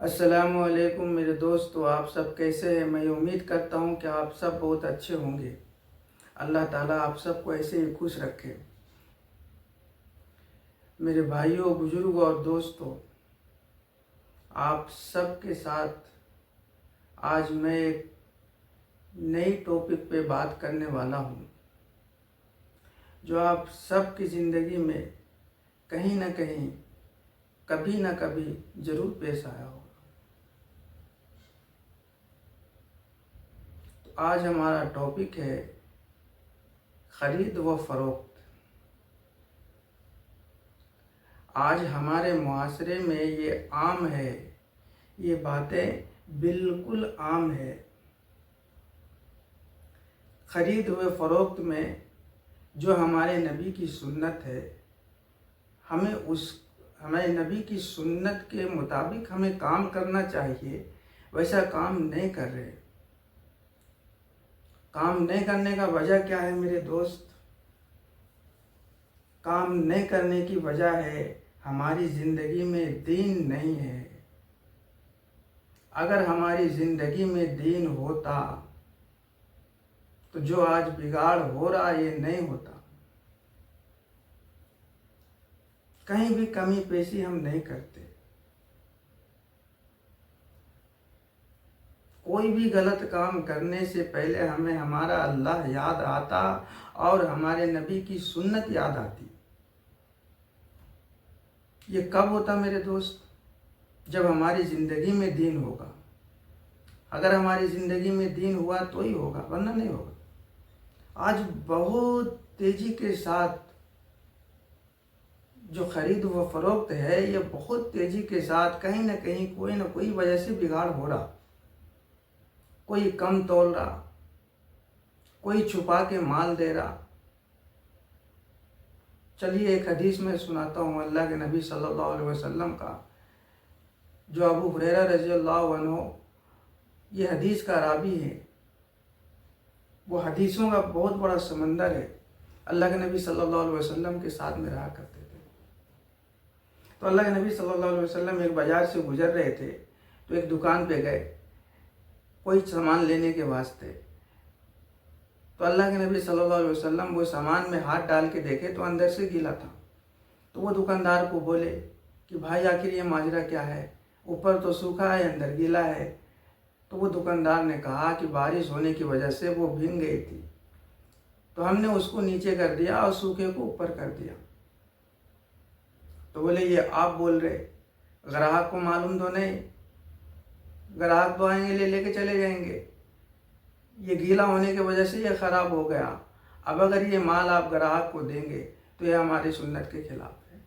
السلام علیکم میرے دوستو، آپ سب کیسے ہیں؟ میں امید کرتا ہوں کہ آپ سب بہت اچھے ہوں گے۔ اللہ تعالیٰ آپ سب کو ایسے ہی خوش رکھے۔ میرے بھائیوں، بزرگوں اور دوستوں، آپ سب کے ساتھ آج میں ایک نئی ٹاپک پہ بات کرنے والا ہوں، جو آپ سب کی زندگی میں کہیں نہ کہیں کبھی نہ کبھی ضرور پیش آیا ہوگا۔ تو آج ہمارا ٹاپک ہے خرید و فروخت۔ آج ہمارے معاشرے میں یہ عام ہے، یہ باتیں بالکل عام ہے۔ خرید و فروخت میں جو ہمارے نبی کی سنت ہے، ہمیں نبی کی سنت کے مطابق ہمیں کام کرنا چاہیے، ویسا کام نہیں کر رہے۔ کام نہیں کرنے کا وجہ کیا ہے میرے دوست؟ کام نہیں کرنے کی وجہ ہے ہماری زندگی میں دین نہیں ہے۔ اگر ہماری زندگی میں دین ہوتا تو جو آج بگاڑ ہو رہا یہ نہیں ہوتا۔ کہیں بھی کمی پیشی ہم نہیں کرتے۔ کوئی بھی غلط کام کرنے سے پہلے ہمیں ہمارا اللہ یاد آتا اور ہمارے نبی کی سنت یاد آتی۔ یہ کب ہوتا میرے دوست؟ جب ہماری زندگی میں دین ہوگا۔ اگر ہماری زندگی میں دین ہوا تو ہی ہوگا، ورنہ نہیں ہوگا۔ آج بہت تیزی کے ساتھ جو خرید و فروخت ہے، یہ بہت تیزی کے ساتھ کہیں نہ کہیں کوئی نہ کوئی وجہ سے بگاڑ ہو رہا۔ کوئی کم تول رہا، کوئی چھپا کے مال دے رہا۔ چلیے ایک حدیث میں سناتا ہوں اللہ کے نبی صلی اللہ علیہ وسلم کا، جو ابو ہریرہ رضی اللہ عنہ یہ حدیث کا راوی ہے۔ وہ حدیثوں کا بہت بڑا سمندر ہے۔ اللہ کے نبی صلی اللہ علیہ وسلم کے ساتھ میں رہا کرتے تھے۔ تو اللہ کے نبی صلی اللہ علیہ وسلم ایک بازار سے گزر رہے تھے، تو ایک دکان پہ گئے کوئی سامان لینے کے واسطے۔ تو اللہ کے نبی صلی اللہ علیہ وسلم وہ سامان میں ہاتھ ڈال کے دیکھے تو اندر سے گیلا تھا۔ تو وہ دکاندار کو بولے کہ بھائی آخر یہ ماجرا کیا ہے؟ اوپر تو سوکھا ہے، اندر گیلا ہے۔ تو وہ دکاندار نے کہا کہ بارش ہونے کی وجہ سے وہ بھیگ گئی تھی، تو ہم نے اس کو نیچے کر دیا اور سوکھے کو اوپر کر دیا۔ تو بولے یہ آپ بول رہے، گراہک کو معلوم تو نہیں، گراہک تو آئیں گے لے کے چلے جائیں گے۔ یہ گیلا ہونے کی وجہ سے یہ خراب ہو گیا۔ اب اگر یہ مال آپ گراہک کو دیں گے تو یہ ہماری سنت کے خلاف ہے۔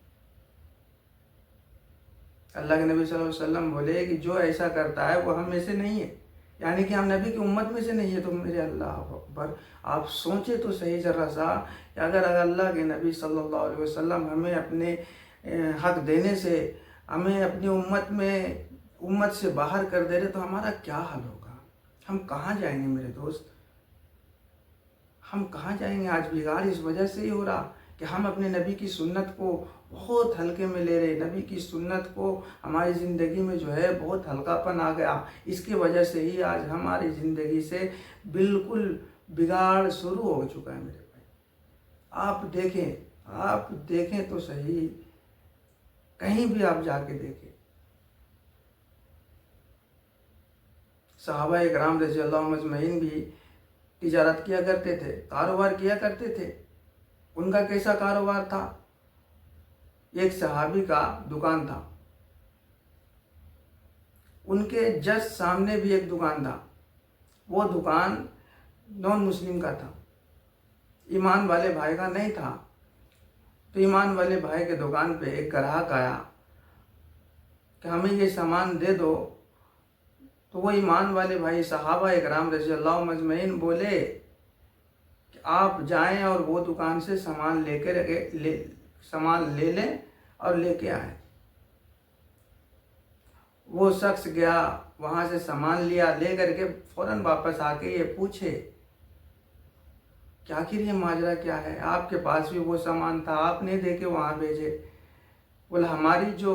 اللہ کے نبی صلی اللہ علیہ وسلم بولے کہ جو ایسا کرتا ہے وہ ہم میں سے نہیں ہے، یعنی کہ ہم نبی کی امت میں سے نہیں ہے۔ تو میرے اللہ اکبر، آپ سوچے تو صحیح ذرا سا کہ اگر اللہ کے نبی صلی اللہ علیہ وسلم ہمیں اپنے حق دینے سے ہمیں اپنی امت سے باہر کر دے رہے تو ہمارا کیا حال ہوگا؟ ہم کہاں جائیں گے میرے دوست؟ ہم کہاں جائیں گے؟ آج بگاڑ اس وجہ سے ہی ہو رہا کہ ہم اپنے نبی کی سنت کو بہت ہلکے میں لے رہے۔ نبی کی سنت کو ہماری زندگی میں جو ہے بہت ہلکا پن آ گیا۔ اس کی وجہ سے ہی آج ہماری زندگی سے بالکل بگاڑ شروع ہو چکا ہے میرے بھائی۔ آپ دیکھیں تو صحیح، کہیں بھی آپ جا کے دیکھیں۔ صحابہ اکرام رضی اللہ مجمعین بھی تجارت کیا کرتے تھے، کاروبار کیا کرتے تھے۔ ان کا کیسا کاروبار تھا؟ ایک صحابی کا دکان تھا، ان کے جسٹ سامنے بھی ایک دکان تھا۔ وہ دکان نان مسلم کا تھا، ایمان والے بھائی کا نہیں تھا۔ تو ایمان والے بھائی کے دکان پہ ایک گراہک آیا کہ ہمیں یہ سامان دے دو۔ تو وہ ایمان والے بھائی صحابہ اکرام رضی اللہ مجمعین بولے کہ آپ جائیں اور وہ دکان سے سامان لے لیں اور لے کے آئیں۔ وہ شخص گیا، وہاں سے سامان لیا، لے کر کے فوراً واپس آ کے یہ پوچھے کہ آخر یہ ماجرا کیا ہے؟ آپ کے پاس بھی وہ سامان تھا، آپ نے دے کے وہاں بھیجے۔ بولا ہماری جو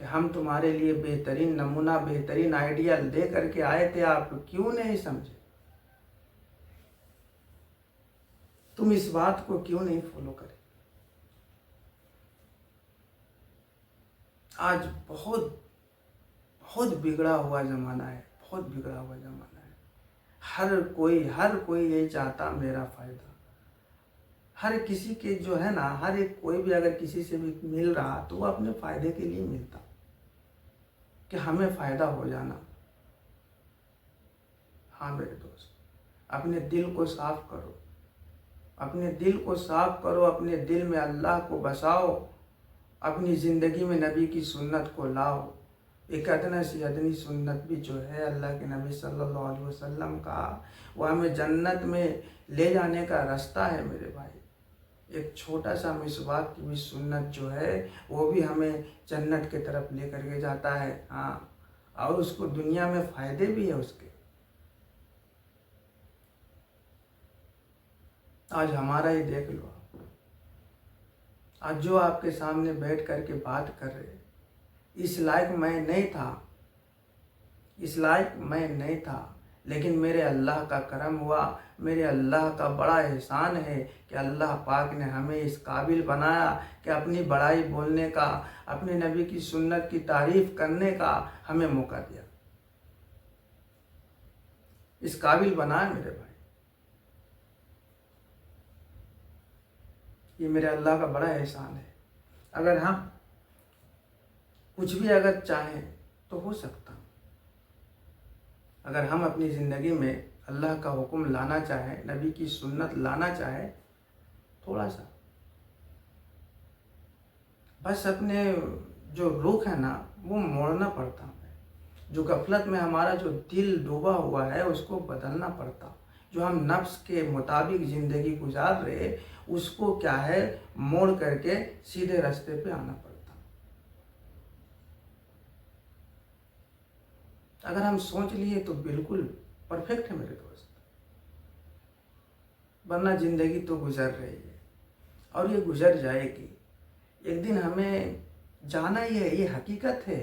کہ ہم تمہارے لیے بہترین نمونہ، بہترین آئیڈیل دے کر کے آئے تھے، آپ کیوں نہیں سمجھے؟ تم اس بات کو کیوں نہیں فالو کرے؟ آج بہت بہت بگڑا ہوا زمانہ ہے، بہت بگڑا ہوا زمانہ ہے۔ ہر کوئی یہی چاہتا میرا فائدہ۔ ہر کسی کے جو ہے نا، ہر ایک کوئی بھی اگر کسی سے بھی مل رہا تو وہ اپنے فائدے کے لیے ملتا، کہ ہمیں فائدہ ہو جانا۔ ہاں میرے دوست، اپنے دل کو صاف کرو، اپنے دل کو صاف کرو، اپنے دل میں اللہ کو بساؤ، اپنی زندگی میں نبی کی سنت کو لاؤ۔ ایک ادنی سی ادنی سنت بھی جو ہے اللہ کے نبی صلی اللہ علیہ وسلم کا، وہ ہمیں جنت میں لے جانے کا راستہ ہے میرے بھائی۔ ایک چھوٹا سا مسواک کی بھی سنت جو ہے وہ بھی ہمیں جنت کی طرف لے کر کے جاتا ہے۔ ہاں، اور اس کو دنیا میں فائدے بھی ہے اس کے۔ آج ہمارا ہی دیکھ لو، آج جو آپ کے سامنے بیٹھ کر کے بات کر رہے، اس لائق میں نہیں تھا، اس لائق میں نہیں تھا، لیکن میرے اللہ کا کرم ہوا، میرے اللہ کا بڑا احسان ہے کہ اللہ پاک نے ہمیں اس قابل بنایا کہ اپنی بڑائی بولنے کا، اپنے نبی کی سنت کی تعریف کرنے کا ہمیں موقع دیا، اس قابل بنایا میرے بھائی۔ یہ میرے اللہ کا بڑا احسان ہے۔ اگر ہم کچھ بھی اگر چاہیں تو ہو سکتا، اگر ہم اپنی زندگی میں اللہ کا حکم لانا چاہیں، نبی کی سنت لانا چاہیں، تھوڑا سا بس اپنے جو رخ ہے نا وہ موڑنا پڑتا ہے، جو غفلت میں ہمارا جو دل ڈوبا ہوا ہے اس کو بدلنا پڑتا، جو ہم نفس کے مطابق زندگی گزار رہے اس کو کیا ہے موڑ کر کے سیدھے راستے پہ آنا پڑتا۔ اگر ہم سوچ لیے تو بالکل پرفیکٹ ہے میرے دوست، ورنہ زندگی تو گزر رہی ہے اور یہ گزر جائے گی، ایک دن ہمیں جانا ہی ہے، یہ حقیقت ہے۔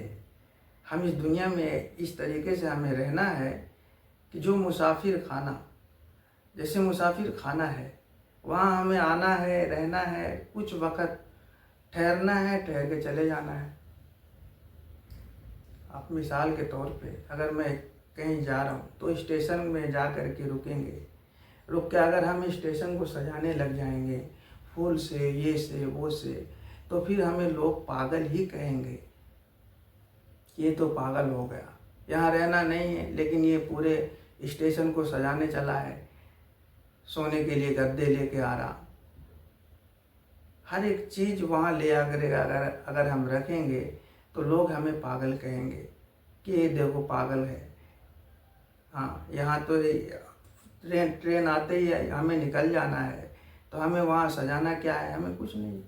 ہم اس دنیا میں اس طریقے سے ہمیں رہنا ہے کہ جو مسافر خانہ، جیسے مسافر خانہ ہے، وہاں ہمیں آنا ہے، رہنا ہے، کچھ وقت ٹھہرنا ہے، ٹھہر کے چلے جانا ہے۔ آپ مثال کے طور پہ اگر میں کہیں جا رہا ہوں تو اسٹیشن میں جا کر کے رکیں گے، رک کے اگر ہم اسٹیشن کو سجانے لگ جائیں گے پھول سے، یہ سے، وہ سے، تو پھر ہمیں لوگ پاگل ہی کہیں گے، یہ تو پاگل ہو گیا، یہاں رہنا نہیں ہے لیکن یہ پورے اسٹیشن کو سجانے چلا ہے، سونے کے لیے گدے لے کے آ رہا، ہر ایک چیز وہاں لے آ کر اگر ہم رکھیں گے تو لوگ ہمیں پاگل کہیں گے کہ یہ دیکھو پاگل ہے۔ ہاں، یہاں تو ٹرین آتے ہی ہمیں نکل جانا ہے، تو ہمیں وہاں سجانا کیا ہے، ہمیں کچھ نہیں۔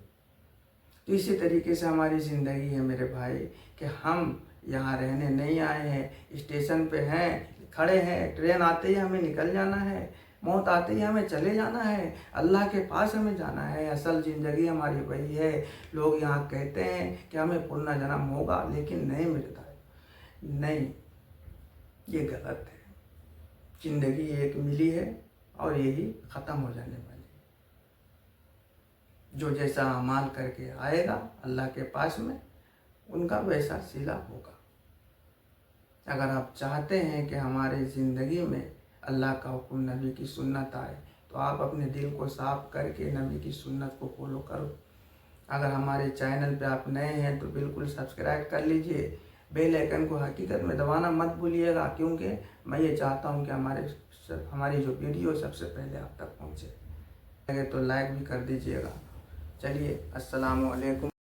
تو اسی طریقے سے ہماری زندگی ہے میرے بھائی کہ ہم یہاں رہنے نہیں آئے ہیں، اسٹیشن پہ ہیں، کھڑے ہیں، ٹرین آتے ہی ہمیں نکل جانا ہے، موت آتے ہی ہمیں چلے جانا ہے، اللہ کے پاس ہمیں جانا ہے۔ اصل زندگی ہماری وہی ہے۔ لوگ یہاں کہتے ہیں کہ ہمیں پنرجنم ہوگا، لیکن نہیں میرے بھائی، نہیں، یہ غلط ہے۔ زندگی ایک ملی ہے اور یہی ختم ہو جانے والی ہے۔ جو جیسا اعمال کر کے آئے گا اللہ کے پاس میں، ان کا ویسا صلہ ہوگا۔ اگر آپ چاہتے ہیں کہ ہمارے زندگی میں اللہ کا حکم، نبی کی سنت آئے، تو آپ اپنے دل کو صاف کر کے نبی کی سنت کو فالو کرو۔ اگر ہمارے چینل پہ آپ نئے ہیں تو بالکل سبسکرائب کر لیجئے، بیل آئیکن کو حقیقت میں دبانا مت بھولیے گا، کیونکہ میں یہ چاہتا ہوں کہ ہماری جو ویڈیو سب سے پہلے آپ تک پہنچے۔ تو لائک بھی کر دیجئے گا۔ چلیے، السلام علیکم۔